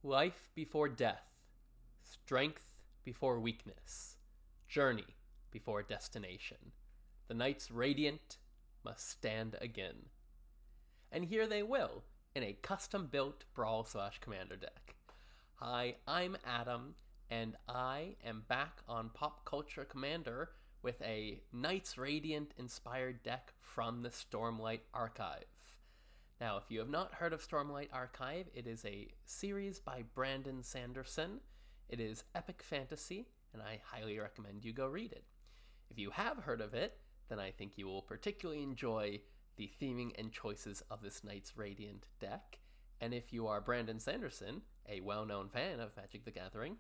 Life before death, strength before weakness, journey before destination. The knights radiant must stand again. And here they will, in a custom-built brawl/commander deck. Hi, I'm Adam, and I am back on Pop Culture Commander with a Knights Radiant inspired deck from the Stormlight Archive. Now, if you have not heard of Stormlight Archive, it is a series by Brandon Sanderson. It is epic fantasy, and I highly recommend you go read it. If you have heard of it, then I think you will particularly enjoy the theming and choices of this Knights Radiant deck. And if you are Brandon Sanderson, a well-known fan of Magic the Gathering,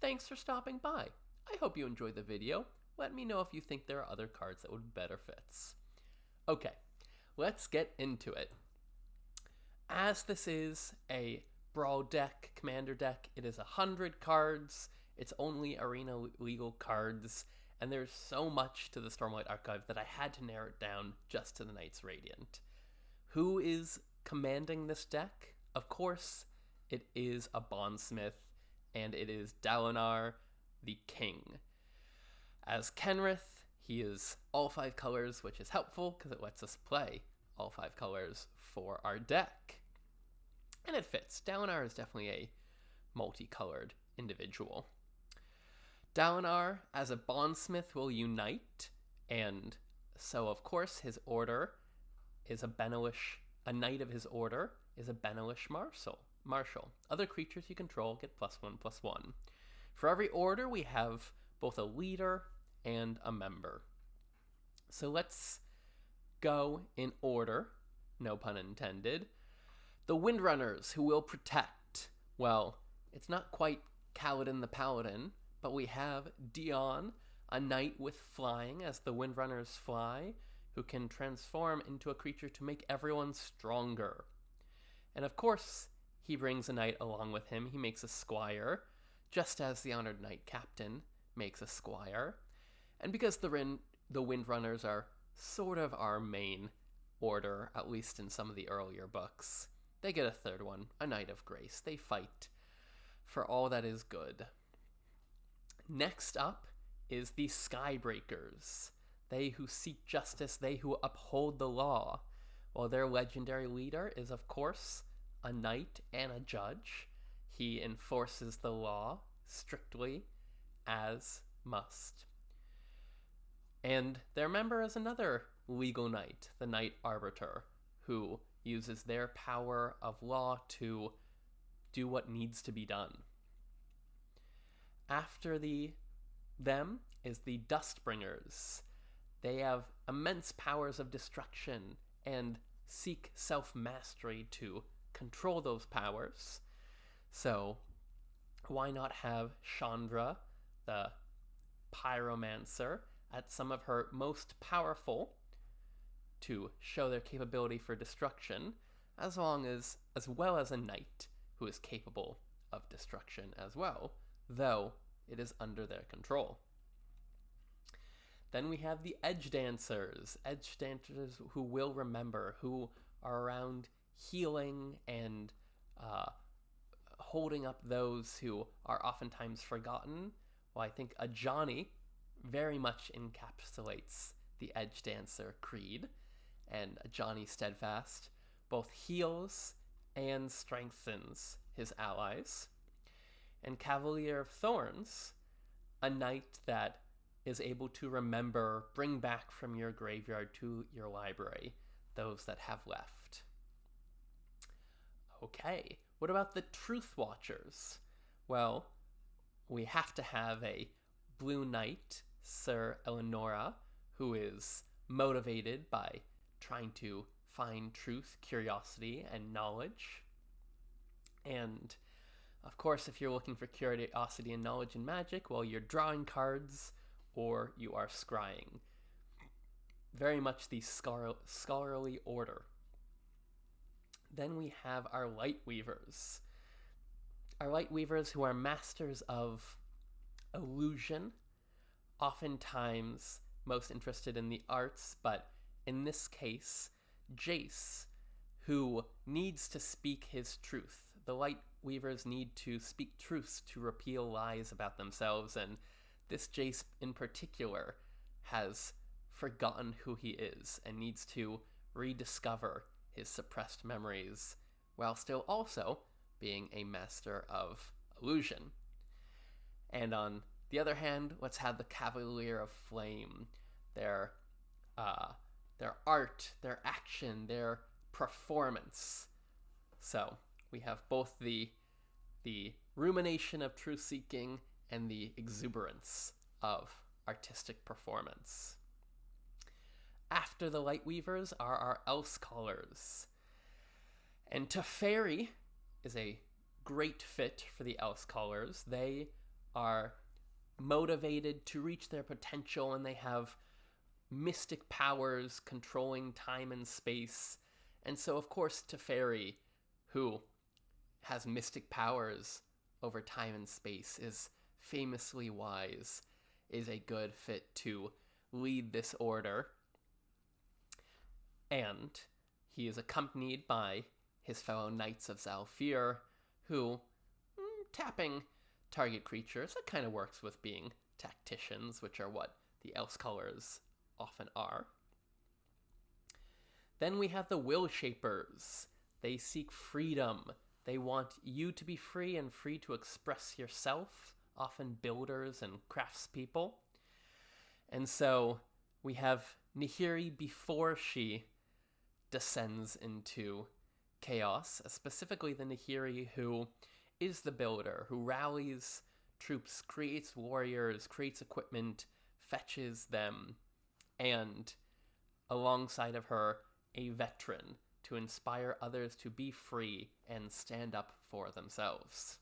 thanks for stopping by. I hope you enjoyed the video. Let me know if you think there are other cards that would better fits. Okay, let's get into it. As this is a brawl deck, commander deck, it is 100 cards, it's only arena legal cards, and there's so much to the Stormlight Archive that I had to narrow it down just to the Knights Radiant. Who is commanding this deck? Of course, it is a bondsmith, and it is Dalinar, the king. As Kenrith, he is all 5 colors, which is helpful because it lets us play all 5 colors for our deck. And it fits. Dalinar is definitely a multicolored individual. Dalinar, as a bondsmith, will unite, and so of course his order is a knight of his order is a Benelish Marshal. Other creatures you control get +1/+1. For every order, we have both a leader and a member. So let's go in order, no pun intended. The Windrunners, who will protect. Well, it's not quite Kaladin the Paladin, but we have Dion, a knight with flying as the Windrunners fly, who can transform into a creature to make everyone stronger. And of course, he brings a knight along with him. He makes a squire, just as the Honored Knight Captain makes a squire. And because the Windrunners are sort of our main order, at least in some of the earlier books, they get a third one, a Knight of Grace. They fight for all that is good. Next up is the Skybreakers. They who seek justice, they who uphold the law. While their legendary leader is, of course, a knight and a judge, he enforces the law strictly as must. And their member is another legal knight, the Knight Arbiter, who uses their power of law to do what needs to be done. After them is the Dustbringers. They have immense powers of destruction and seek self-mastery to control those powers. So why not have Chandra, the Pyromancer, at some of her most powerful to show their capability for destruction, as well as a knight who is capable of destruction as well, though it is under their control. Then we have the Edge Dancers who will remember, who are around healing and holding up those who are oftentimes forgotten. Well, I think Ajani very much encapsulates the Edge Dancer creed, and Ajani Steadfast both heals and strengthens his allies. And Cavalier of Thorns, a knight that is able to remember, bring back from your graveyard to your library those that have left. Okay, what about the Truth Watchers? Well, we have to have a Blue Knight, Sir Eleonora, who is motivated by trying to find truth, curiosity, and knowledge. And of course, if you're looking for curiosity and knowledge in Magic, well, you're drawing cards or you are scrying. Very much the scholarly order. Then we have our Lightweavers. Our Lightweavers who are masters of illusion, oftentimes most interested in the arts, but in this case, Jace, who needs to speak his truth, the Light Weavers need to speak truths to repeal lies about themselves, and this Jace in particular has forgotten who he is and needs to rediscover his suppressed memories while still also being a master of illusion. And on the other hand, let's have the Cavalier of Flame. Their art, their action, their performance. So we have both the rumination of truth-seeking and the exuberance of artistic performance. After the Lightweavers are our Elsecallers. And Teferi is a great fit for the Elsecallers. They are motivated to reach their potential, and they have mystic powers controlling time and space. And so, of course, Teferi, who has mystic powers over time and space, is famously wise, is a good fit to lead this order. And he is accompanied by his fellow Knights of Zhalfir, who, tapping target creatures, that kind of works with being tacticians, which are what the Elsecallers often are. Then we have the Will Shapers. They seek freedom. They want you to be free and free to express yourself, often builders and craftspeople. And so we have Nahiri before she descends into chaos, specifically the Nahiri who is the builder, who rallies troops, creates warriors, creates equipment, fetches them, and alongside of her, a veteran to inspire others to be free and stand up for themselves.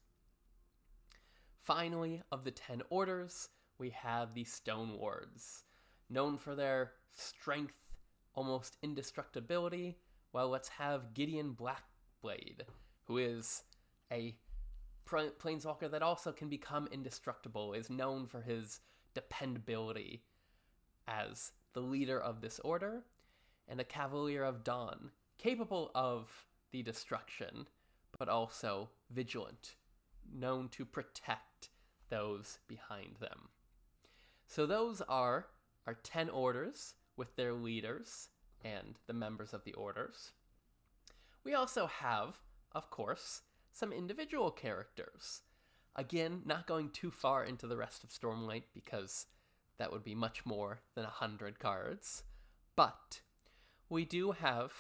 Finally, of the 10 orders, we have the Stone Wards, known for their strength, almost indestructibility. Well, let's have Gideon Blackblade, who is a planeswalker that also can become indestructible, is known for his dependability as the leader of this order, and a Cavalier of Dawn, capable of the destruction, but also vigilant, known to protect those behind them. So those are our 10 orders with their leaders and the members of the orders. We also have, of course, some individual characters. Again, not going too far into the rest of Stormlight because that would be much more than 100 cards. But we do have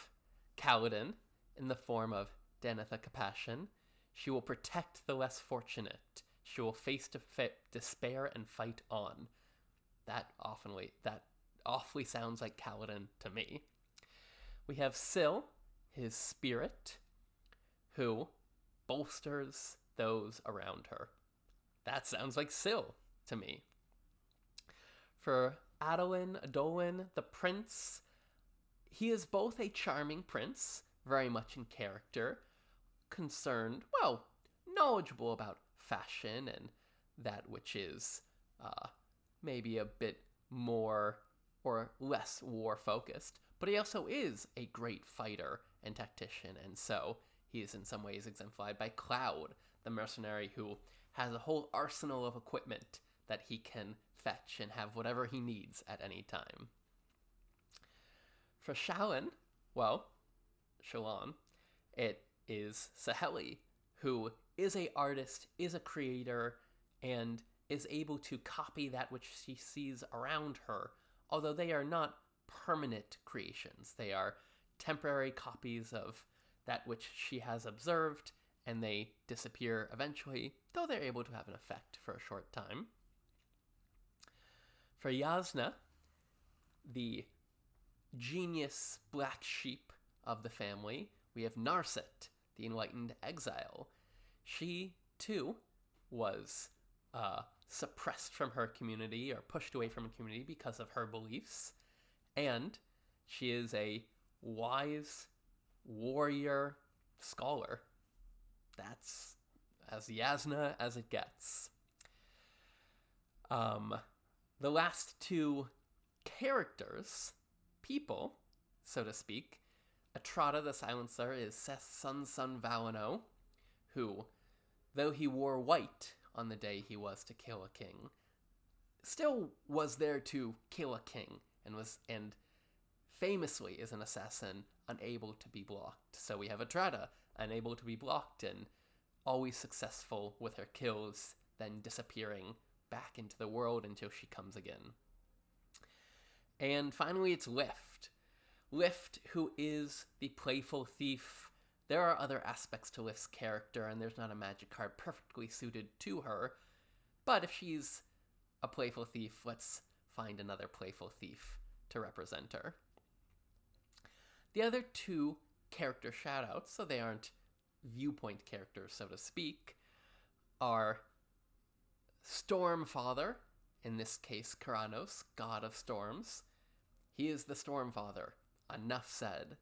Kaladin in the form of Danitha Compassion. She will protect the less fortunate. She will face despair and fight on. That awfully sounds like Kaladin to me. We have Syl, his spirit, who bolsters those around her. That sounds like Syl to me. For Adolin, the prince, he is both a charming prince, very much in character, concerned, knowledgeable about fashion and that which is maybe a bit more or less war-focused, but he also is a great fighter and tactician, and so he is in some ways exemplified by Cloud, the mercenary who has a whole arsenal of equipment that he can fetch and have whatever he needs at any time. For Shallan, it is Sahelli, who is an artist, is a creator, and is able to copy that which she sees around her, although they are not permanent creations. They are temporary copies of that which she has observed, and they disappear eventually, though they're able to have an effect for a short time. For Yasna, the genius black sheep of the family, we have Narset, the enlightened exile. She, too, was suppressed from her community or pushed away from her community because of her beliefs, and she is a wise warrior scholar. That's as Yasna as it gets. The last two characters, people, so to speak, Atrada the Silencer is Seth's son Valano, who, though he wore white on the day he was to kill a king, still was there to kill a king, and famously is an assassin unable to be blocked. So we have Atrada, unable to be blocked and always successful with her kills, then disappearing back into the world until she comes again. And finally, it's Lift. Lift, who is the playful thief. There are other aspects to Lift's character, and there's not a magic card perfectly suited to her. But if she's a playful thief, let's find another playful thief to represent her. The other two character shoutouts, so they aren't viewpoint characters, so to speak, are Stormfather, in this case Karanos, god of storms. He is the Stormfather, enough said.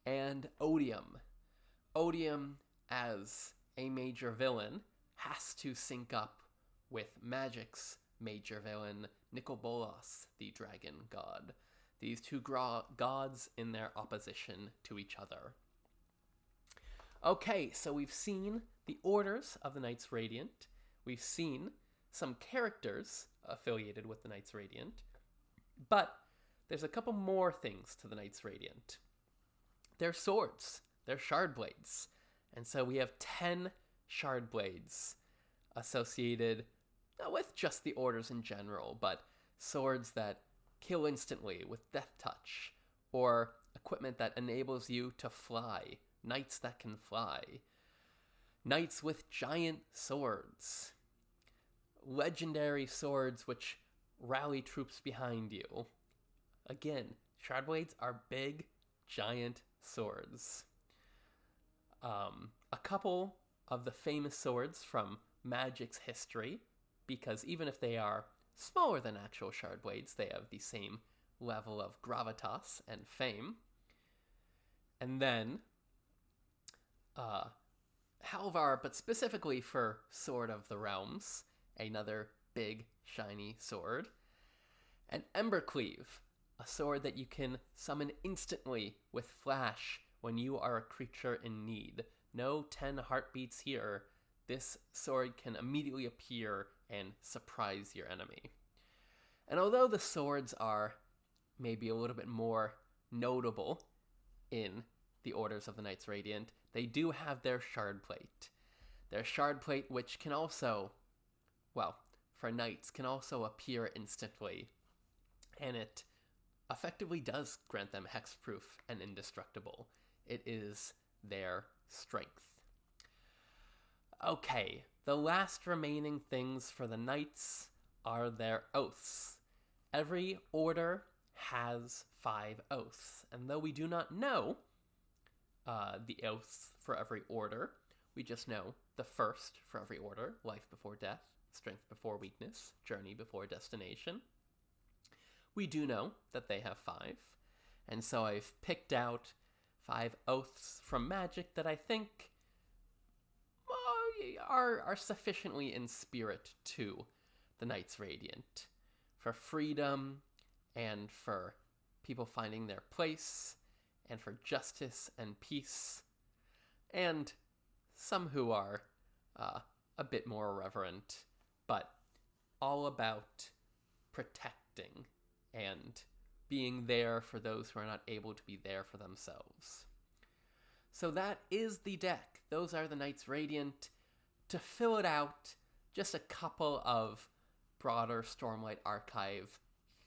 And Odium. Odium, as a major villain, has to sync up with Magic's major villain, Nikobolas, the dragon god. These two gods in their opposition to each other. Okay, so we've seen the orders of the Knights Radiant. We've seen some characters affiliated with the Knights Radiant. But there's a couple more things to the Knights Radiant. They're swords. They're shard blades. And so we have 10 shard blades associated not with just the orders in general, but swords that kill instantly with death touch, or equipment that enables you to fly, knights that can fly, knights with giant swords, legendary swords which rally troops behind you. Again, shard blades are big, giant swords. A couple of the famous swords from Magic's history, because even if they are smaller than actual shard blades, they have the same level of gravitas and fame. And then Halvar, but specifically for Sword of the Realms, another big, shiny sword. And Embercleave, a sword that you can summon instantly with flash when you are a creature in need. No 10 heartbeats here. This sword can immediately appear and surprise your enemy. And although the swords are maybe a little bit more notable in the Orders of the Knights Radiant, they do have their shard plate. Their shard plate, which can also, well, for knights, can also appear instantly. And it effectively does grant them hexproof and indestructible. It is their strength. Okay, the last remaining things for the knights are their oaths. Every order has 5 oaths, and though we do not know the oaths for every order, we just know the first for every order: life before death, strength before weakness, journey before destination. We do know that they have 5, and so I've picked out 5 oaths from Magic that I think are sufficiently in spirit to the Knights Radiant, for freedom, and for people finding their place, and for justice and peace, and some who are a bit more irreverent, but all about protecting and being there for those who are not able to be there for themselves. So that is the deck. Those are the Knights Radiant. To fill it out, just a couple of broader Stormlight Archive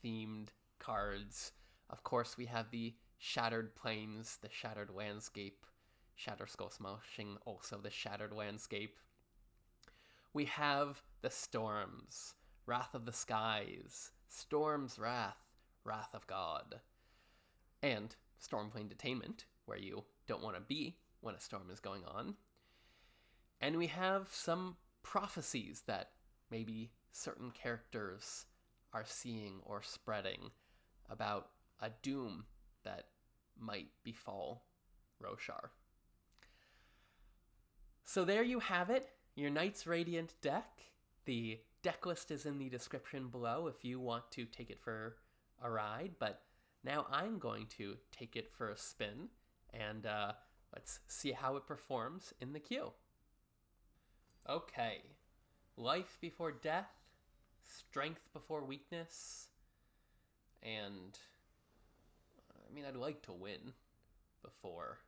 themed cards. Of course, we have the Shattered Plains, the Shattered Landscape, Shatter Skull Smashing, also the Shattered Landscape. We have the Storms, Wrath of the Skies, Storm's Wrath, Wrath of God, and Stormplane Detainment, where you don't want to be when a storm is going on. And we have some prophecies that maybe certain characters are seeing or spreading about a doom that might befall Roshar. So there you have it, your Knights Radiant deck. The deck list is in the description below if you want to take it for a ride, but now I'm going to take it for a spin, and let's see how it performs in the queue. Okay. Life before death, strength before weakness, and I mean, I'd like to win before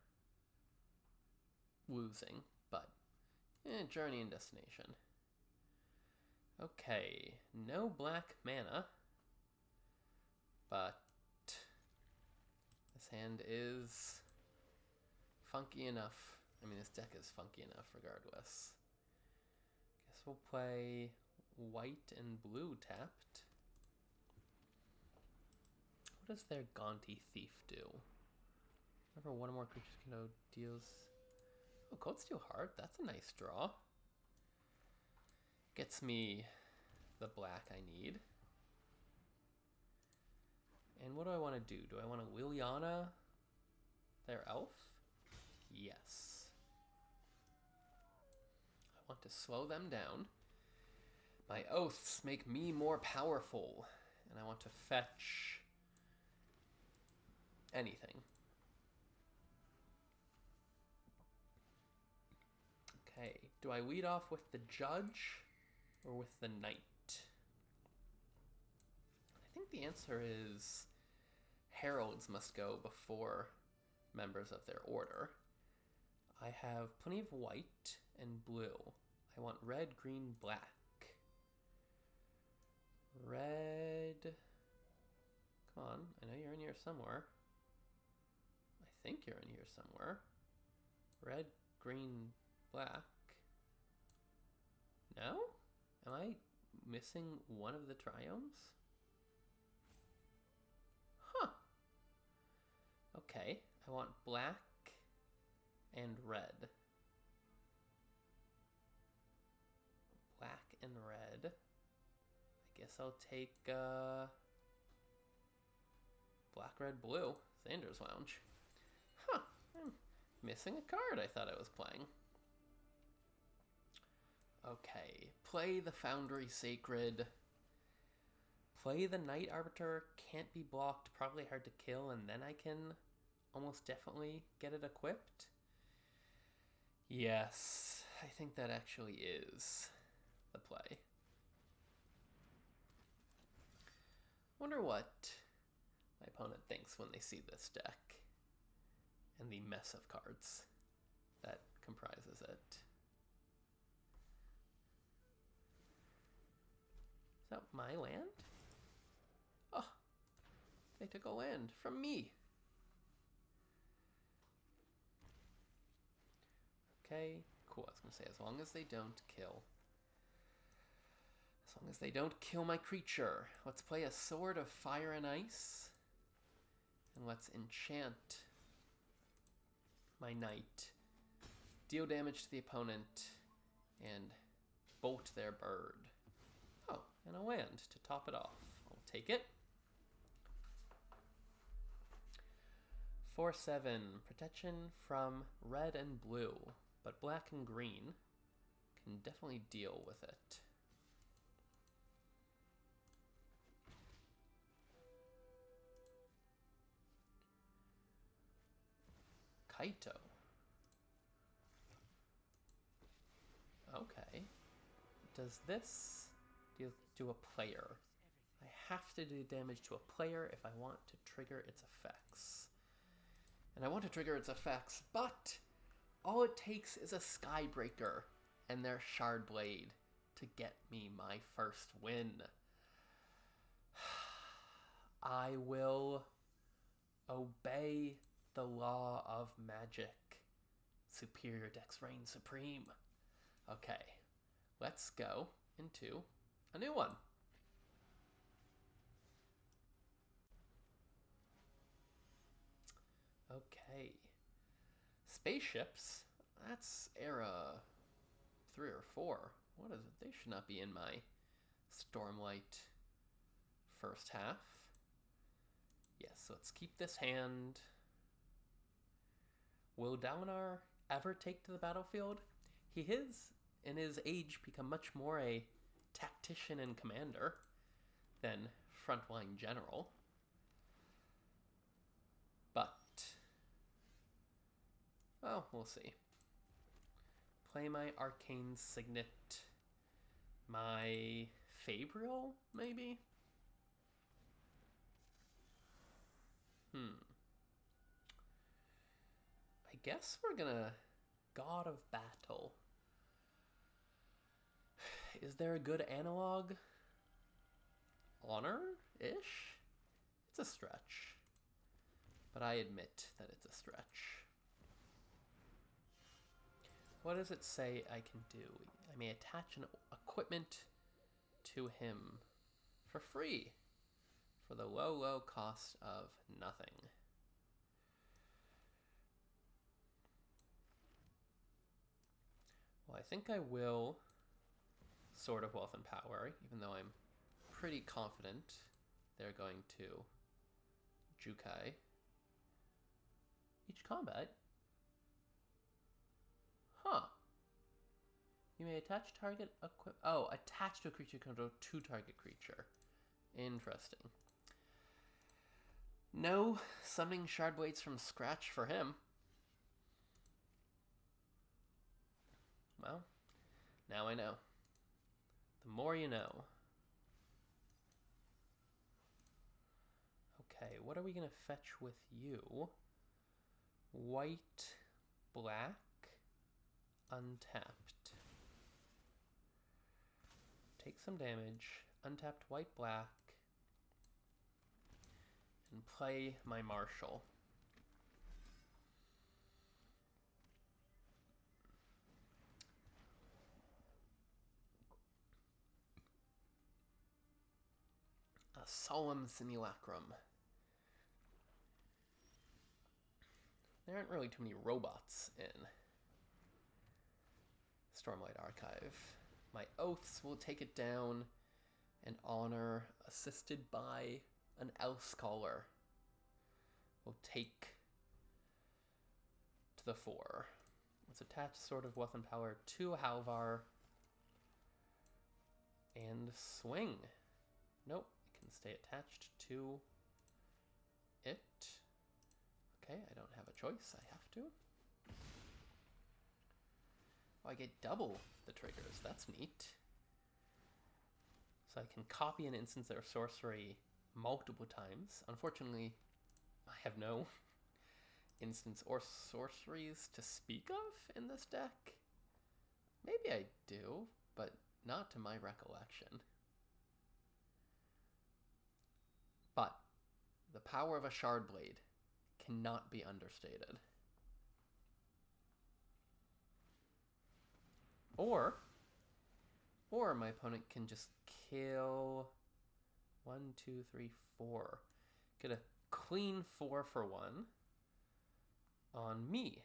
losing, but journey and destination. Okay, no black mana, but this hand is funky enough. I mean, this deck is funky enough regardless. Guess we'll play white and blue tapped. What does their Gaunty Thief do? Whenever one or more creatures can go deals... Oh, Cold Steel Heart, that's a nice draw. Gets me the black I need. And what do I want to do? Do I want to Liliana their elf? Yes. I want to slow them down. My oaths make me more powerful. And I want to fetch anything. Okay, do I lead off with the Judge or with the Knight? I think the answer is Heralds must go before members of their order. I have plenty of white and blue. I want red, green, black. Red. Come on, I know you're in here somewhere. I think you're in here somewhere. Red, green, black. No? Am I missing one of the triomes? Huh. Okay, I want black and red. Black and red. I guess I'll take black, red, blue. Xander's Lounge. Huh. I'm missing a card I thought I was playing. Okay. Play the Foundry Sacred. Play the Night Arbiter. Can't be blocked. Probably hard to kill. And then I can almost definitely get it equipped. Yes. I think that actually is the play. Wonder what my opponent thinks when they see this deck and the mess of cards that comprises it. Is that my land? Oh, they took a land from me. Okay, cool. I was going to say, as long as they don't kill. As long as they don't kill my creature. Let's play a Sword of Fire and Ice. And let's enchant my knight. Deal damage to the opponent. And bolt their bird. Oh, and a land to top it off. I'll take it. 4/7. Protection from red and blue. But black and green can definitely deal with it. Kaito. Okay. Does this do a player? I have to do damage to a player if I want to trigger its effects. And I want to trigger its effects, but all it takes is a Skybreaker and their Shard Blade to get me my first win. I will obey the law of magic. Superior decks reign supreme. Okay, let's go into a new one. Okay. Spaceships, that's era 3 or 4. What is it? They should not be in my Stormlight first half. Yes, let's keep this hand. Will Dalinar ever take to the battlefield? He has, in his age, become much more a tactician and commander than frontline general. But, well, we'll see. Play my Arcane Signet. My Fabrial, maybe? I guess we're gonna God of Battle. Is there a good analog? Honor-ish? It's a stretch. But I admit that it's a stretch. What does it say I can do? I may attach an equipment to him for free for the low, low cost of nothing. Well, I think I will Sword of Wealth and Power, even though I'm pretty confident they're going to Jukai each combat. Huh. You may attach target attach to a creature control to target creature. Interesting. No summoning shard blades from scratch for him. Well, now I know. The more you know. Okay, what are we going to fetch with you? White, black, untapped. Take some damage. Untapped white, black. And play my Marshal. A solemn simulacrum. There aren't really too many robots in Stormlight Archive. My oaths will take it down, and honor, assisted by an elf scholar, will take to the fore. Let's attach Sword of Wealth and Power to Halvar and swing. Nope, it can stay attached to it. Okay, I don't have a choice, I have to. Oh, I get double the triggers, that's neat. So I can copy an instance or sorcery multiple times. Unfortunately, I have no instance or sorceries to speak of in this deck. Maybe I do, but not to my recollection. But the power of a shard blade cannot be understated. Or my opponent can just kill 1, 2, 3, 4. Get a clean 4 for 1 on me,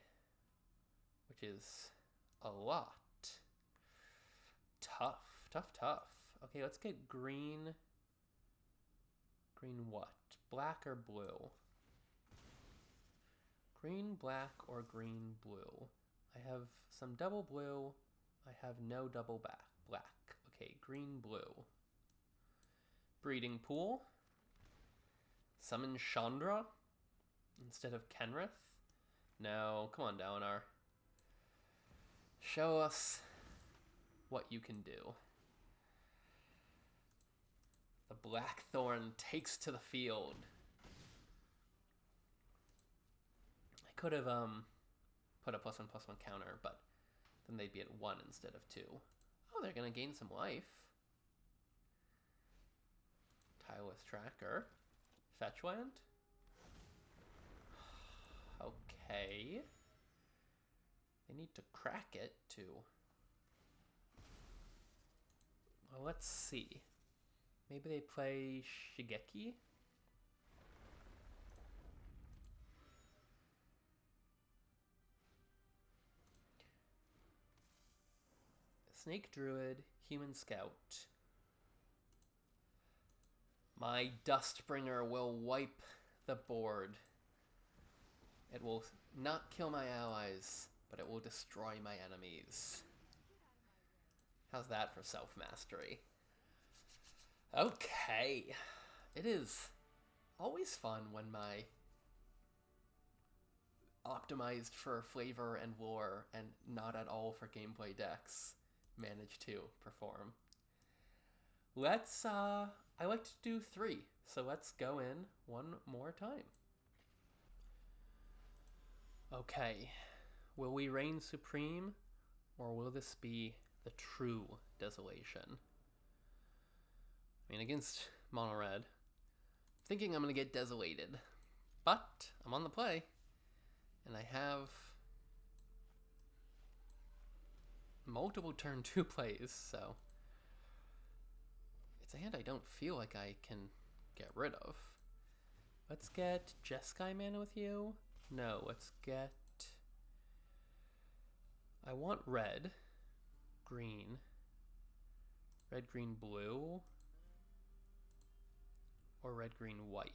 which is a lot. Tough, tough, tough. Okay, let's get green. Green what? Black or blue? Green, black, or green, blue? I have some double blue. I have no double black. Okay, green, blue. Breeding Pool. Summon Chandra instead of Kenrith. No, come on, Dalinar. Show us what you can do. The Blackthorn takes to the field. I could have put a +1/+1 counter, but then they'd be at 1 instead of 2. Oh, they're going to gain some life. Tireless Tracker. Fetch land. Okay. They need to crack it too. Well, let's see. Maybe they play Shigeki? Snake Druid, Human Scout. My Dustbringer will wipe the board. It will not kill my allies, but it will destroy my enemies. How's that for self-mastery? Okay. It is always fun when my optimized for flavor and lore and not at all for gameplay decks manage to perform. I like to do 3, so let's go in one more time. Okay, will we reign supreme, or will this be the true desolation? I mean, against mono red, thinking I'm gonna get desolated, but I'm on the play, and I have multiple turn 2 plays, so it's a hand I don't feel like I can get rid of. Let's get Jeskai mana with you. No, let's get... I want red, green, red, green, blue, or red, green, white.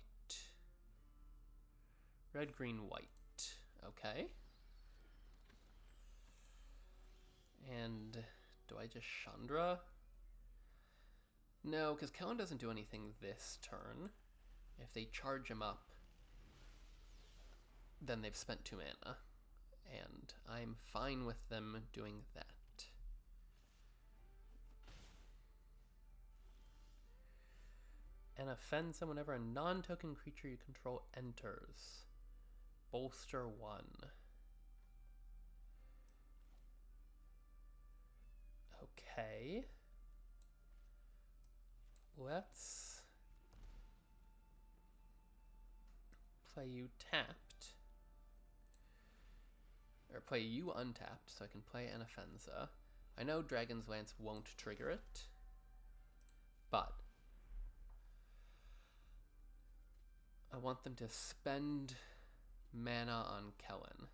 Red, green, white. Okay. And do I just Chandra? No, because Kellen doesn't do anything this turn. If they charge him up, then they've spent 2 mana. And I'm fine with them doing that. And offend someone whenever a non-token creature you control enters. Bolster 1. Okay. Let's play you tapped. Or play you untapped, so I can play an Offensa. I know Dragon's Lance won't trigger it, but I want them to spend mana on Kellen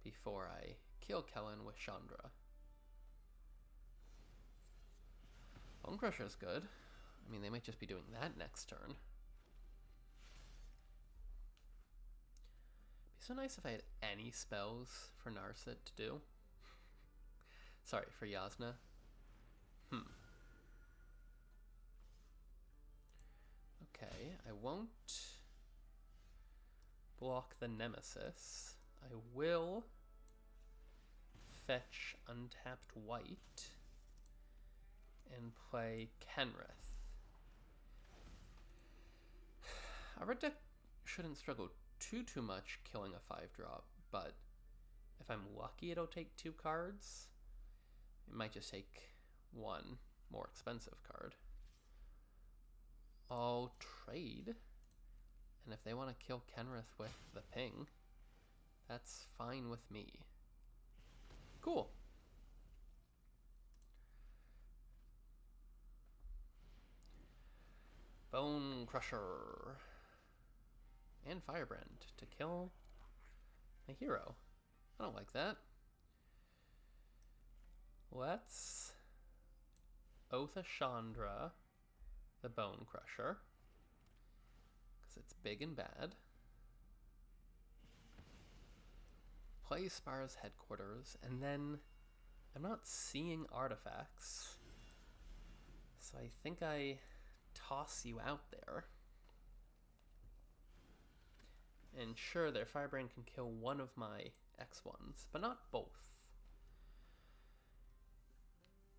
before I kill Kellen with Chandra. Bone Crusher's good. I mean, they might just be doing that next turn. Be so nice if I had any spells for Narset to do. Sorry, for Yasna. Okay, I won't block the Nemesis. I will fetch untapped white and play Kenrith. Our red deck shouldn't struggle too much killing a 5-drop, but if I'm lucky it'll take 2 cards. It might just take 1 more expensive card. I'll trade, and if they want to kill Kenrith with the ping, that's fine with me. Cool. Bone Crusher. And Firebrand to kill my hero. I don't like that. Let's Oath of Chandra the Bone Crusher, because it's big and bad. Play Spara's Headquarters, and then I'm not seeing artifacts, so I think I toss you out there. And sure, their Firebrand can kill one of my X1s, but not both.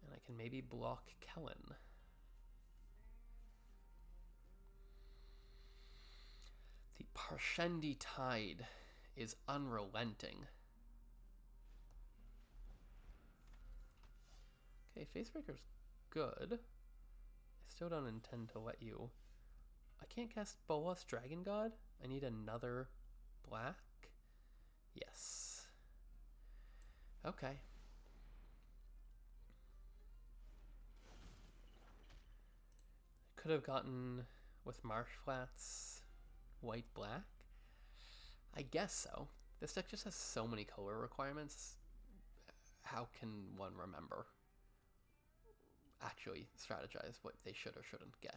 And I can maybe block Kellen. The Parshendi Tide is unrelenting. Okay, Facebreaker's good. I still don't intend to let you... I can't cast Bolas Dragon God? I need another black? Yes. Okay. Could have gotten with Marsh Flats white black? I guess so. This deck just has so many color requirements. How can one remember? Actually strategize what they should or shouldn't get.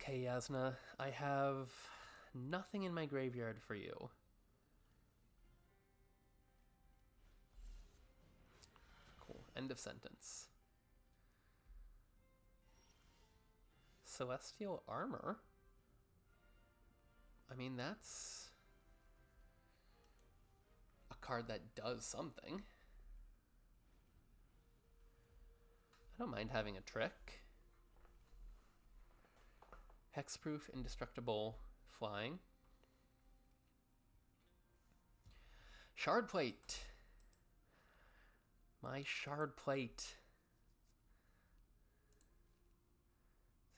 Okay, Yasna, I have nothing in my graveyard for you. Cool. End of sentence. Celestial Armor? I mean, that's a card that does something. I don't mind having a trick. Hexproof, indestructible, flying. Shard plate. My shard plate.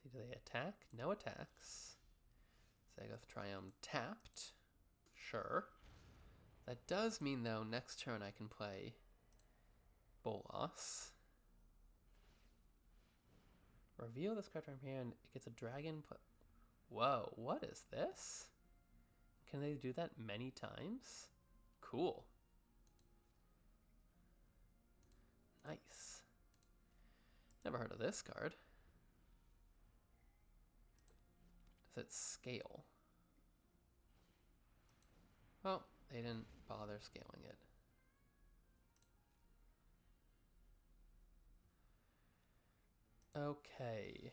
See, do they attack? No attacks. Zagoth Triumph tapped. Sure. That does mean, though, next turn I can play Bolas. Reveal this card from here and it gets a dragon. Whoa, what is this? Can they do that many times? Cool. Nice. Never heard of this card. Does it scale? Well, they didn't bother scaling it. Okay.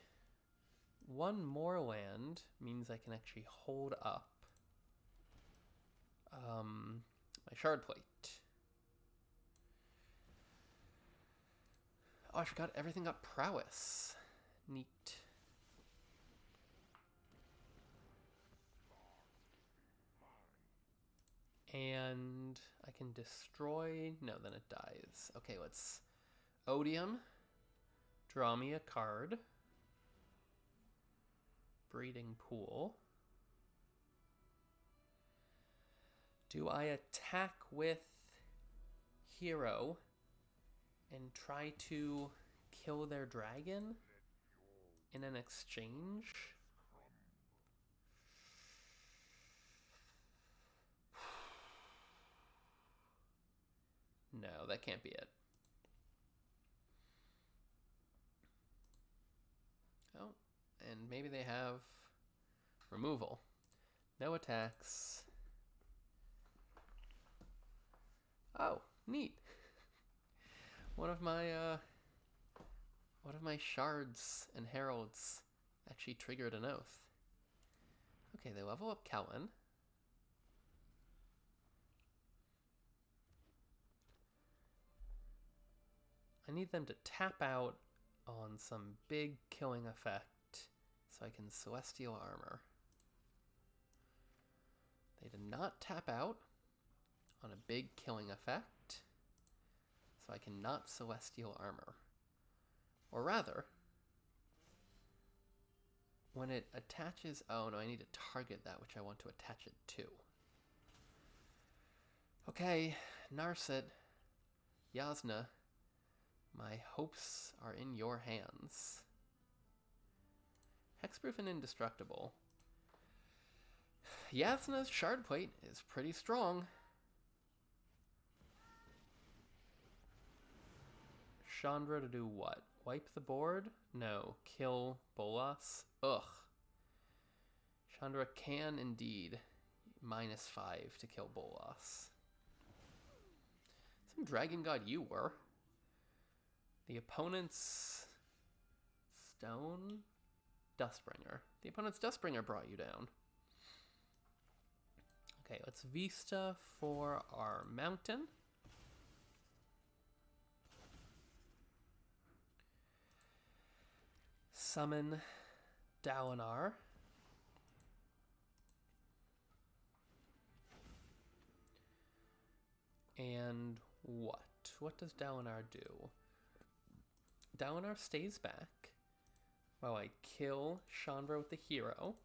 One more land means I can actually hold up my shard plate. Oh, I forgot everything got prowess. Neat. And I can destroy... No, then it dies. Okay, let's... Odium. Draw me a card. Breeding Pool. Do I attack with Hero and try to kill their dragon in an exchange? No, that can't be it. Oh, and maybe they have removal. No attacks. Oh, neat. One of my shards and heralds actually triggered an oath. Okay, they level up Kellen. I need them to tap out on some big killing effect so I can Celestial Armor. They did not tap out on a big killing effect, so I cannot Celestial Armor. Or rather, when it attaches... Oh no, I need to target that which I want to attach it to. Okay, Narset, Yasna, my hopes are in your hands. Hexproof and indestructible. Yasna's shard plate is pretty strong. Chandra to do what? Wipe the board? No. Kill Bolas? Ugh. Chandra can indeed -5 to kill Bolas. Some Dragon God you were. The opponent's Stone? Dustbringer. The opponent's Dustbringer brought you down. Okay, let's Vista for our mountain. Summon Dalinar. And what? What does Dalinar do? Dalinar stays back while I kill Chandra with the hero,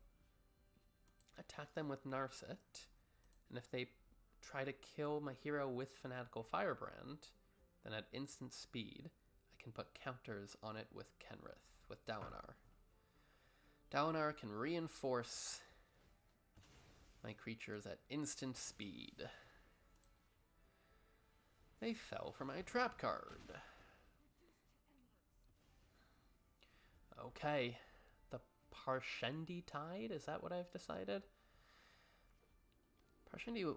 attack them with Narset, and if they try to kill my hero with Fanatical Firebrand, then at instant speed, I can put counters on it with Kenrith, with Dalinar. Dalinar can reinforce my creatures at instant speed. They fell for my trap card. Okay, the Parshendi Tide, is that what I've decided? Parshendi,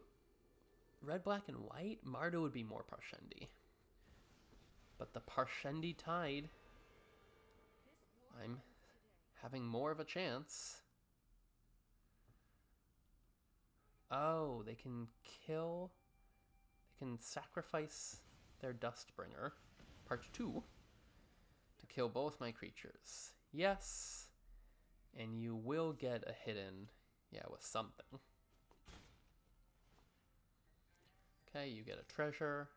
red, black, and white? Mardu would be more Parshendi. But the Parshendi Tide, I'm having more of a chance. Oh, they can kill... They can sacrifice their Dustbringer, part 2, to kill both my creatures. Yes, and you will get a hidden, with something. Okay, you get a treasure.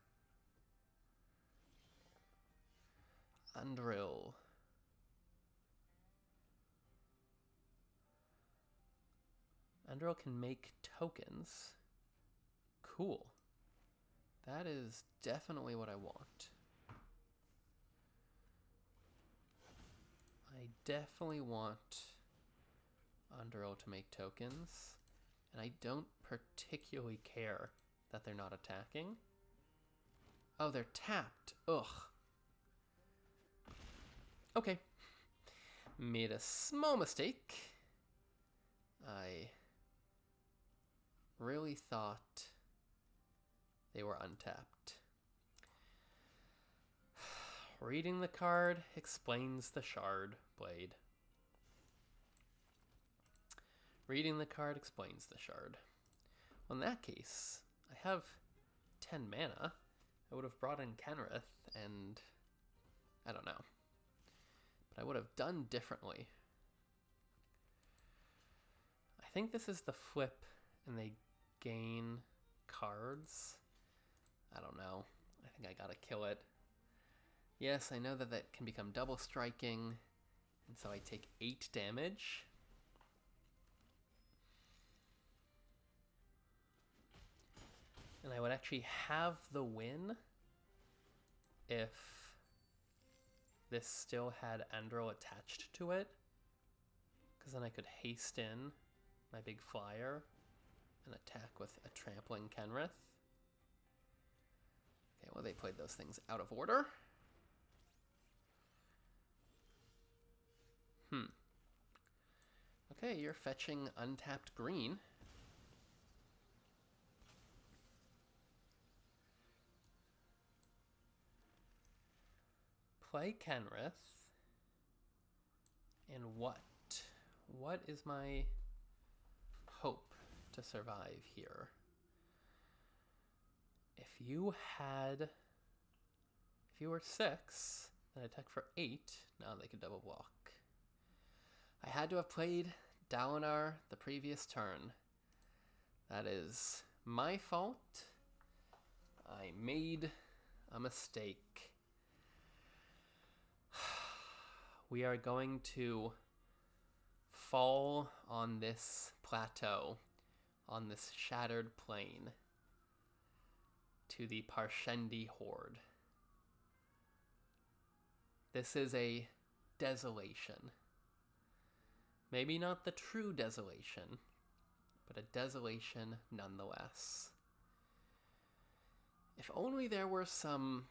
Undrill. Undrill can make tokens. Cool. That is definitely what I want. I definitely want Undrill to make tokens, and I don't particularly care that they're not attacking. Oh, they're tapped. Ugh. Okay. Made a small mistake. I really thought they were untapped. Reading the card explains the Shard Blade. Reading the card explains the Shard. Well, in that case, I have 10 mana. I would have brought in Kenrith, and I don't know. But I would have done differently. I think this is the flip, and they gain cards. I don't know. I think I gotta kill it. Yes, I know that that can become double striking, and so I take 8 damage. And I would actually have the win if this still had Andril attached to it, because then I could haste in my big flyer and attack with a trampling Kenrith. Okay, well, they played those things out of order. Okay, you're fetching untapped green. Play Kenrith. And what? What is my hope to survive here? If you were 6, then attack for 8, now they could double block. I had to have played Dalinar the previous turn. That is my fault. I made a mistake. We are going to fall on this plateau, on this shattered plain, to the Parshendi Horde. This is a desolation. Maybe not the true desolation, but a desolation nonetheless. If only there were some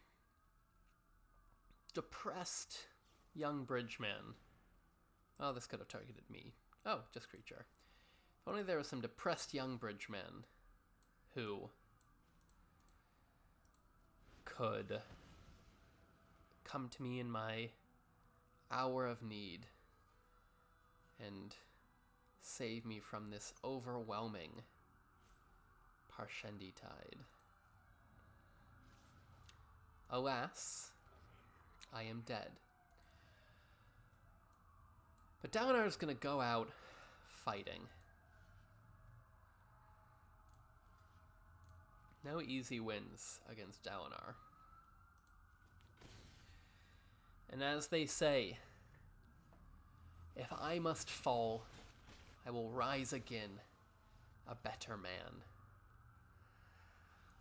depressed young bridgeman. Oh, this could have targeted me. Oh, just creature. If only there was some depressed young bridgeman who could come to me in my hour of need and save me from this overwhelming Parshendi tide. Alas, I am dead. But Dalinar is going to go out fighting. No easy wins against Dalinar. And as they say, if I must fall, I will rise again, a better man.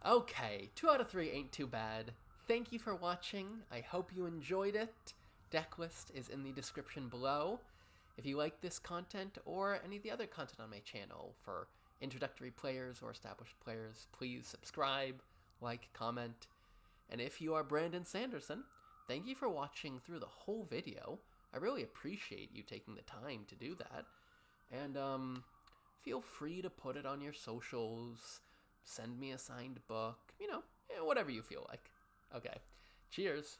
Okay, 2 out of 3 ain't too bad. Thank you for watching. I hope you enjoyed it. Deck list is in the description below. If you like this content or any of the other content on my channel for introductory players or established players, please subscribe, like, comment. And if you are Brandon Sanderson, thank you for watching through the whole video. I really appreciate you taking the time to do that. And feel free to put it on your socials, send me a signed book, whatever you feel like. Okay, cheers.